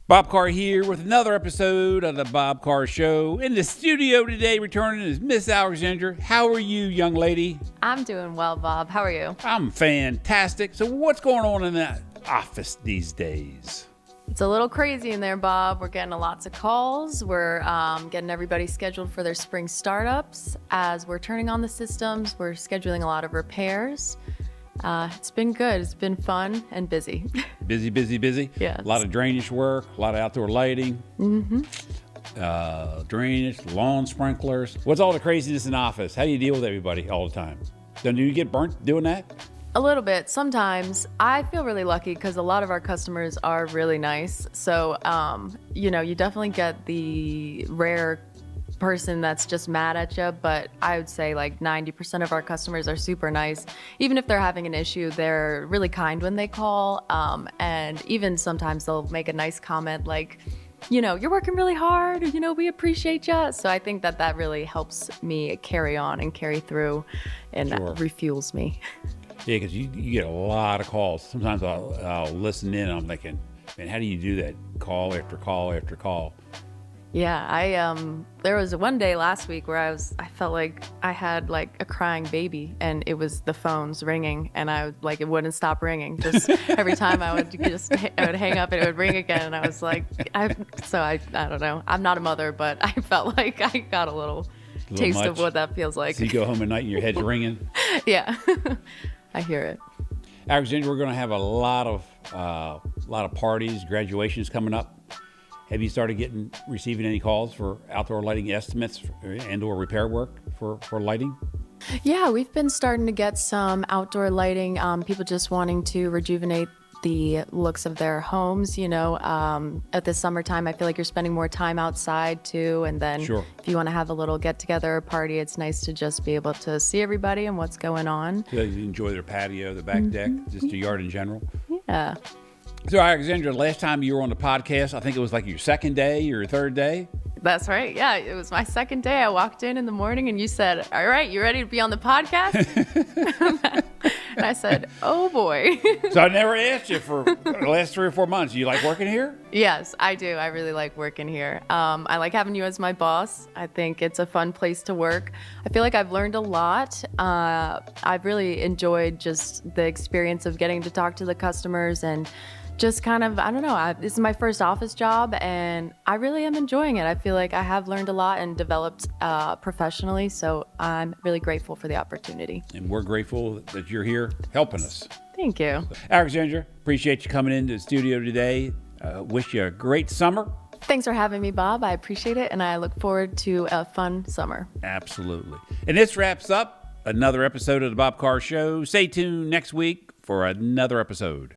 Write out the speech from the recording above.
Bob Carr here with another episode of the Bob Carr Show. In the studio today, returning is Miss Alexandra. How are you, young lady? I'm doing well, Bob. How are you? I'm fantastic. So what's going on in that office these days? It's a little crazy in there, Bob. We're getting lots of calls. We're getting everybody scheduled for their spring startups. As we're turning on the systems, we're scheduling a lot of repairs. It's been good. It's been fun and busy. Busy. Yes. A lot of drainage work, a lot of outdoor lighting. Mm-hmm. Drainage, lawn sprinklers. What's all the craziness in the office? How do you deal with everybody all the time? Don't you get burnt doing that? A little bit. Sometimes. I feel really lucky because a lot of our customers are really nice. So, you definitely get the rare person that's just mad at you, but I would say like 90% of our customers are super nice. Even if they're having an issue, they're really kind when they call, and even sometimes they'll make a nice comment like, you're working really hard, or, we appreciate you. So I think that really helps me carry on and carry through, and Sure. refuels me. Yeah, because you get a lot of calls. Sometimes I'll listen in and I'm thinking, man, how do you do that? Call after call after call. Yeah, there was one day last week where I felt like I had like a crying baby, and it was the phones ringing, and it wouldn't stop ringing. Just every time I would hang up and it would ring again, and I was like, I don't know. I'm not a mother, but I felt like I got a little taste much. of what that feels like. So you go home at night and your head's ringing. Yeah, I hear it. Alexandra, we're going to have a lot of parties, graduations coming up. Have you started receiving any calls for outdoor lighting estimates and/or repair work for lighting? Yeah, we've been starting to get some outdoor lighting. People just wanting to rejuvenate the looks of their homes. At the summertime, I feel like you're spending more time outside too. And then Sure. If you want to have a little get together or party, it's nice to just be able to see everybody and what's going on. So you enjoy their patio, the back deck, just the yard in general. Yeah. So Alexandra, last time you were on the podcast, I think it was like your second day or your third day. That's right. Yeah, it was my second day. I walked in the morning and you said, "All right, you ready to be on the podcast?" And I said, "Oh boy." So I never asked you for the last 3 or 4 months. You like working here? Yes, I do. I really like working here. I like having you as my boss. I think it's a fun place to work. I feel like I've learned a lot. I've really enjoyed just the experience of getting to talk to the customers and just kind of, I don't know, this is my first office job and I really am enjoying it. I feel like I have learned a lot and developed professionally, so I'm really grateful for the opportunity. And we're grateful that you're here helping us. Thank you. Alexandra, appreciate you coming into the studio today. Wish you a great summer. Thanks for having me, Bob. I appreciate it, and I look forward to a fun summer. Absolutely. And this wraps up another episode of the Bob Carr Show. Stay tuned next week for another episode.